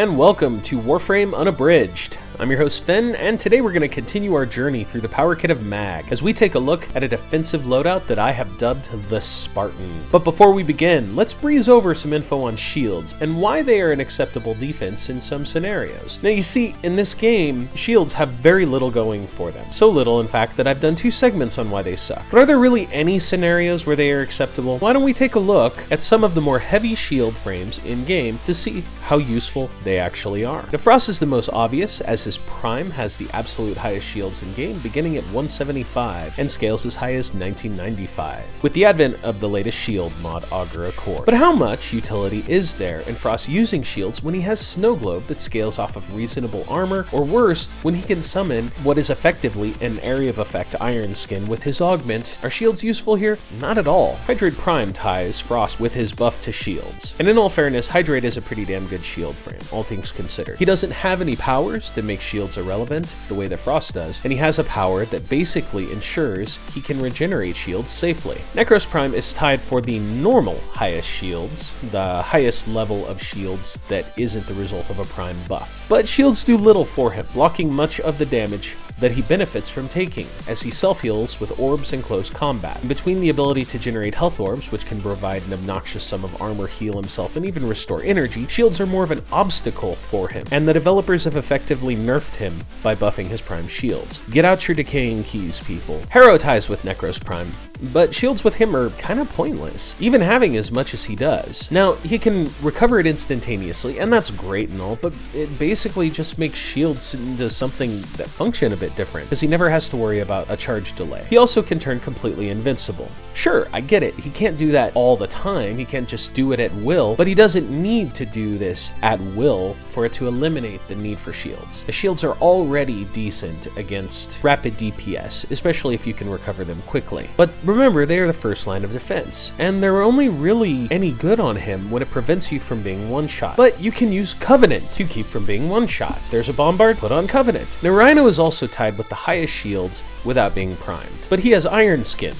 and welcome to Warframe Unabridged. I'm your host Finn, and today we're going to continue our journey through the power kit of Mag as we take a look at a defensive loadout that I have dubbed the Spartan. But before we begin, let's breeze over some info on shields and why they are an acceptable defense in some scenarios. Now you see, in this game, shields have very little going for them. So little, in fact, that I've done 2 segments on why they suck. But are there really any scenarios where they are acceptable? Why don't we take a look at some of the more heavy shield frames in-game to see how useful they actually are. Now Frost is the most obvious, as his Prime has the absolute highest shields in game, beginning at 175 and scales as high as 1995, with the advent of the latest shield mod, Augur Accord. But how much utility is there in Frost using shields when he has Snow Globe that scales off of reasonable armor, or worse, when he can summon what is effectively an area of effect Iron Skin with his augment? Are shields useful here? Not at all. Hydrate Prime ties Frost with his buff to shields. And in all fairness, Hydrate is a pretty damn good shield frame, all things considered. He doesn't have any powers that make shields irrelevant the way that Frost does, and he has a power that basically ensures he can regenerate shields safely. Necros Prime is tied for the normal highest shields, the highest level of shields that isn't the result of a Prime buff. But shields do little for him, blocking much of the damage that he benefits from taking, as he self-heals with orbs in close combat. And between the ability to generate health orbs, which can provide an obnoxious sum of armor, heal himself, and even restore energy, shields are more of an obstacle for him, and the developers have effectively nerfed him by buffing his Prime shields. Get out your decaying keys, people. Harrow ties with Necros Prime, but shields with him are kind of pointless, even having as much as he does. Now, he can recover it instantaneously, and that's great and all, but it basically just makes shields into something that function a bit different, because he never has to worry about a charge delay. He also can turn completely invincible. Sure, I get it, he can't do that all the time, he can't just do it at will, but he doesn't need to do this at will for it to eliminate the need for shields. The shields are already decent against rapid DPS, especially if you can recover them quickly. But remember, they are the first line of defense, and they're only really any good on him when it prevents you from being one-shot. But you can use Covenant to keep from being one-shot. There's a Bombard, put on Covenant. Now Rhino is also tied with the highest shields without being primed, but he has Iron Skin,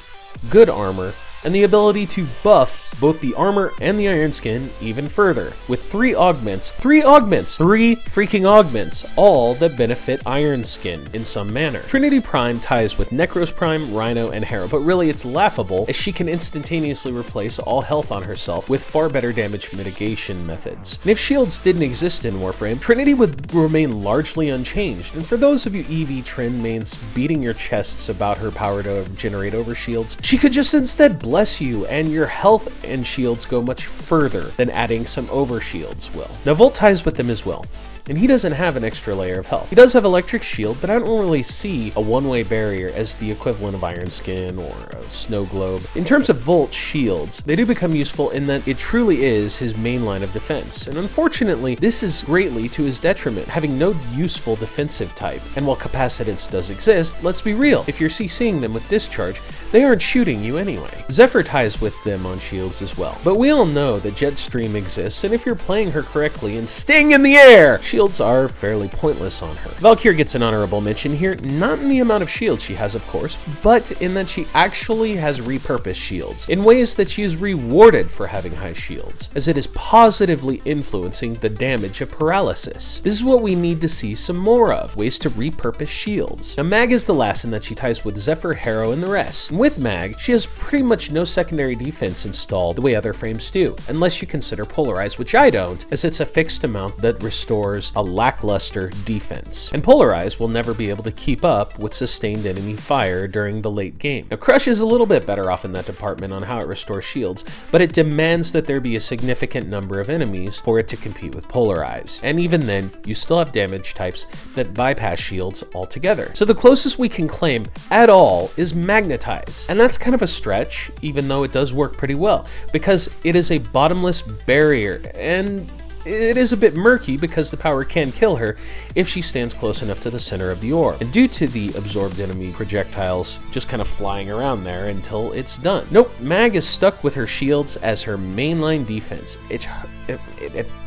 good armor, and the ability to buff both the armor and the Iron Skin even further, with 3 freaking augments, all that benefit Iron Skin in some manner. Trinity Prime ties with Necros Prime, Rhino, and Harrow, but really it's laughable, as she can instantaneously replace all health on herself with far better damage mitigation methods. And if shields didn't exist in Warframe, Trinity would remain largely unchanged, and for those of you EV trend mains beating your chests about her power to generate overshields, she could just instead bless you, and your health and shields go much further than adding some overshields will. Now Volt ties with them as well, and he doesn't have an extra layer of health. He does have Electric Shield, but I don't really see a one-way barrier as the equivalent of Iron Skin or a Snow Globe. In terms of Volt shields, they do become useful in that it truly is his main line of defense, and unfortunately, this is greatly to his detriment, having no useful defensive type. And while Capacitance does exist, let's be real, if you're CCing them with Discharge, they aren't shooting you anyway. Zephyr ties with them on shields as well, but we all know that Jetstream exists, and if you're playing her correctly and staying in the air, shields are fairly pointless on her. Valkyrie gets an honorable mention here, not in the amount of shields she has, of course, but in that she actually has repurposed shields in ways that she is rewarded for having high shields, as it is positively influencing the damage of paralysis. This is what we need to see some more of, ways to repurpose shields. Now Mag is the last in that she ties with Zephyr, Harrow, and the rest. And with Mag, she has pretty much no secondary defense installed the way other frames do, unless you consider Polarize, which I don't, as it's a fixed amount that restores a lackluster defense, and Polarize will never be able to keep up with sustained enemy fire during the late game. Now Crush is a little bit better off in that department on how it restores shields, but it demands that there be a significant number of enemies for it to compete with Polarize, and even then, you still have damage types that bypass shields altogether. So the closest we can claim at all is Magnetize, and that's kind of a stretch, even though it does work pretty well, because it is a bottomless barrier, and it is a bit murky because the power can kill her if she stands close enough to the center of the orb, and due to the absorbed enemy projectiles just kind of flying around there until it's done. Nope, Mag is stuck with her shields as her mainline defense. It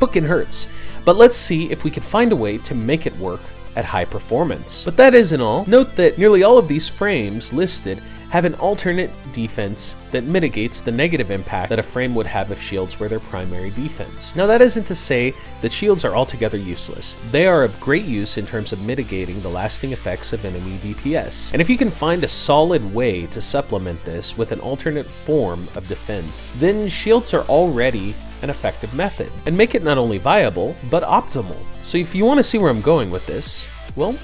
fucking hurts, but let's see if we can find a way to make it work at high performance. But that isn't all. Note that nearly all of these frames listed have an alternate defense that mitigates the negative impact that a frame would have if shields were their primary defense. Now that isn't to say that shields are altogether useless. They are of great use in terms of mitigating the lasting effects of enemy DPS. And if you can find a solid way to supplement this with an alternate form of defense, then shields are already an effective method, and make it not only viable, but optimal. So if you want to see where I'm going with this, well,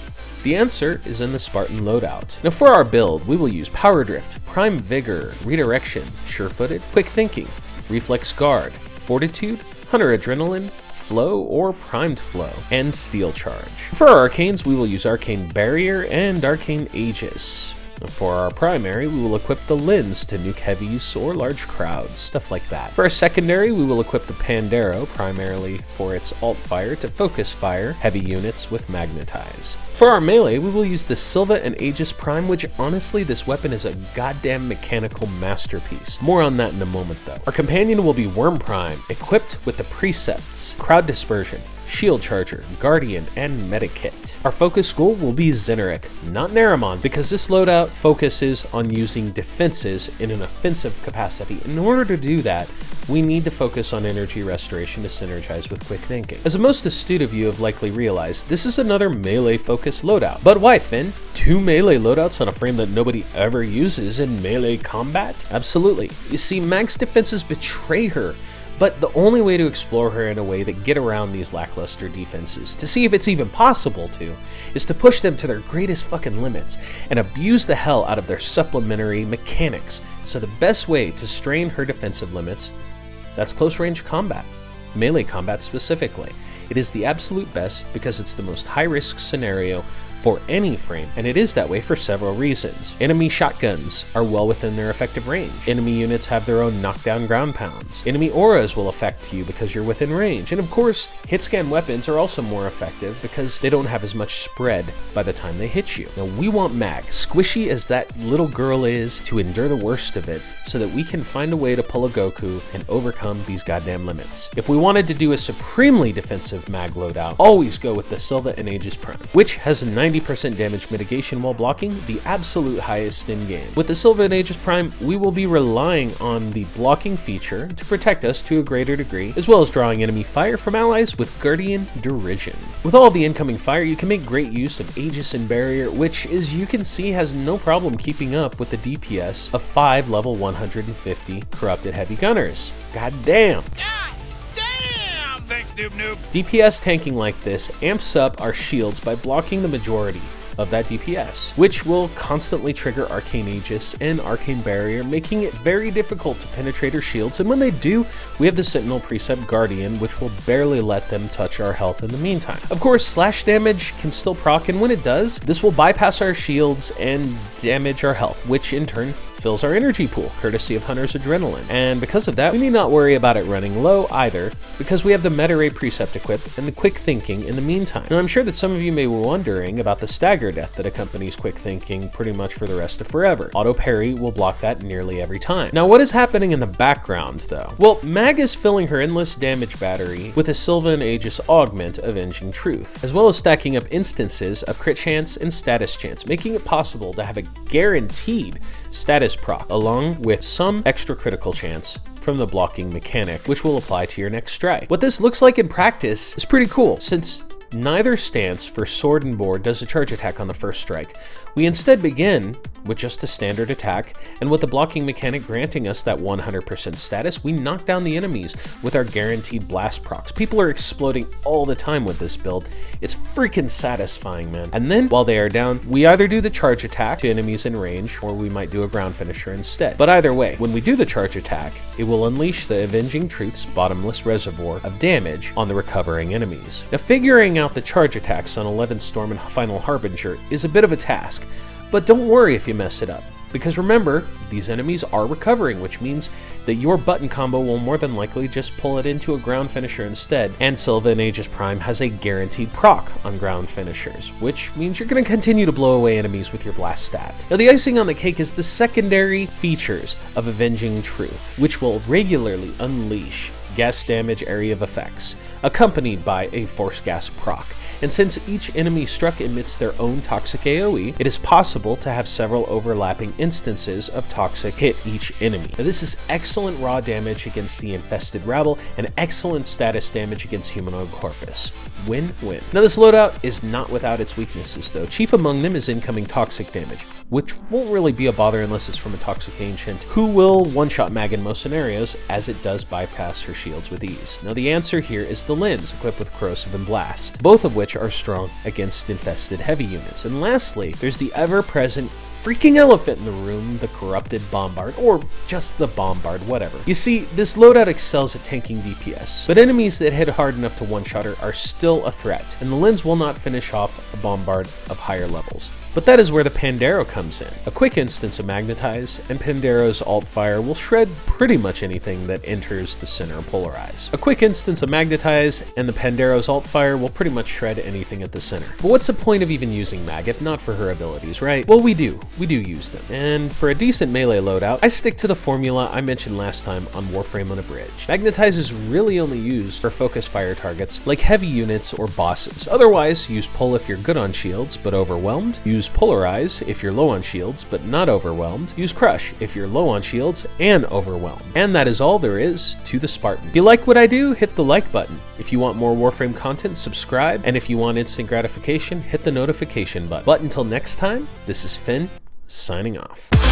the answer is in the Spartan loadout. Now for our build, we will use Power Drift, Prime Vigor, Redirection, Sure-Footed, Quick Thinking, Reflex Guard, Fortitude, Hunter Adrenaline, Flow or Primed Flow, and Steel Charge. For our arcanes, we will use Arcane Barrier and Arcane Aegis. For our primary, we will equip the Lens to nuke heavies or large crowds, stuff like that. For our secondary, we will equip the Pandero, primarily for its alt fire to focus fire heavy units with Magnetize. For our melee, we will use the Sylva and Aegis Prime, which honestly, this weapon is a goddamn mechanical masterpiece. More on that in a moment though. Our companion will be Worm Prime, equipped with the Precepts, Crowd Dispersion, Shield Charger, Guardian, and Medikit. Our focus school will be Zeneric, not Naramon, because this loadout focuses on using defenses in an offensive capacity. In order to do that, we need to focus on energy restoration to synergize with quick thinking. As the most astute of you have likely realized, this is another melee-focused loadout. But why, Finn? 2 melee loadouts on a frame that nobody ever uses in melee combat? Absolutely. You see, Mag's defenses betray her, but the only way to explore her in a way that get around these lackluster defenses, to see if it's even possible to, is to push them to their greatest fucking limits and abuse the hell out of their supplementary mechanics. So the best way to strain her defensive limits, that's close range combat, melee combat specifically. It is the absolute best because it's the most high risk scenario for any frame, and it is that way for several reasons. Enemy shotguns are well within their effective range. Enemy units have their own knockdown ground pounds. Enemy auras will affect you because you're within range. And of course, hit scan weapons are also more effective because they don't have as much spread by the time they hit you. Now we want Mag, squishy as that little girl is, to endure the worst of it so that we can find a way to pull a Goku and overcome these goddamn limits. If we wanted to do a supremely defensive Mag loadout, always go with the Sylva and Aegis Prime, which has a 90% damage mitigation while blocking, the absolute highest in game. With the Sylva and Aegis Prime, we will be relying on the blocking feature to protect us to a greater degree, as well as drawing enemy fire from allies with Guardian Derision. With all of the incoming fire, you can make great use of Aegis and Barrier, which, as you can see, has no problem keeping up with the DPS of 5 level 150 corrupted heavy gunners. God damn! Thanks, Noob Noob. DPS tanking like this amps up our shields by blocking the majority of that DPS, which will constantly trigger Arcane Aegis and Arcane Barrier, making it very difficult to penetrate our shields, and when they do, we have the Sentinel Precept Guardian, which will barely let them touch our health in the meantime. Of course, slash damage can still proc, and when it does, this will bypass our shields and damage our health, which in turn fills our energy pool, courtesy of Hunter's Adrenaline. And because of that, we need not worry about it running low either, because we have the Meta Ray Precept equipped and the Quick Thinking in the meantime. Now I'm sure that some of you may be wondering about the stagger death that accompanies Quick Thinking pretty much for the rest of forever. Auto parry will block that nearly every time. Now what is happening in the background though? Well, Mag is filling her endless damage battery with a Sylva and Aegis augment Avenging Truth, as well as stacking up instances of crit chance and status chance, making it possible to have a guaranteed status proc, along with some extra critical chance from the blocking mechanic, which will apply to your next strike. What this looks like in practice is pretty cool, since neither stance for sword and board does a charge attack on the first strike. We instead begin with just a standard attack, and with the blocking mechanic granting us that 100% status, we knock down the enemies with our guaranteed blast procs. People are exploding all the time with this build. It's freaking satisfying, man. And then, while they are down, we either do the charge attack to enemies in range, or we might do a ground finisher instead. But either way, when we do the charge attack, it will unleash the Avenging Truth's bottomless reservoir of damage on the recovering enemies. Now, figuring out the charge attacks on 11th Storm and Final Harbinger is a bit of a task, but don't worry if you mess it up, because remember, these enemies are recovering, which means that your button combo will more than likely just pull it into a ground finisher instead, and Sylva and Aegis Prime has a guaranteed proc on ground finishers, which means you're going to continue to blow away enemies with your blast stat. Now the icing on the cake is the secondary features of Avenging Truth, which will regularly unleash gas damage area of effects, accompanied by a force gas proc. and since each enemy struck emits their own toxic AoE, it is possible to have several overlapping instances of toxic hit each enemy. Now, this is excellent raw damage against the infested rabble and excellent status damage against humanoid corpus. Win-win. Now, this loadout is not without its weaknesses though. Chief among them is incoming toxic damage, which won't really be a bother unless it's from a toxic ancient who will one-shot mag in most scenarios, as it does bypass her shields with ease. Now, the answer here is the lens, equipped with corrosive and blast, both of which are strong against infested heavy units. And lastly, there's the ever-present freaking elephant in the room, the corrupted bombard, or just the bombard, whatever. You see, this loadout excels at tanking DPS, but enemies that hit hard enough to one-shot her are still a threat, and the lens will not finish off a bombard of higher levels. But that is where the Pandero comes in. A quick instance of Magnetize, and Pandero's alt fire will shred pretty much anything that enters the center of Polarize. A quick instance of Magnetize, and the Pandero's alt fire will pretty much shred anything at the center. But what's the point of even using Mag if not for her abilities, right? Well, we do use them. And for a decent melee loadout, I stick to the formula I mentioned last time on Warframe Unabridged. Magnetize is really only used for focus fire targets like heavy units or bosses. Otherwise, use Pull if you're good on shields but overwhelmed. Use Polarize if you're low on shields but not overwhelmed. Use Crush if you're low on shields and overwhelmed. And that is all there is to the Spartan. If you like what I do, hit the like button. If you want more Warframe content, subscribe. And if you want instant gratification, hit the notification button. But until next time, this is Finn, signing off.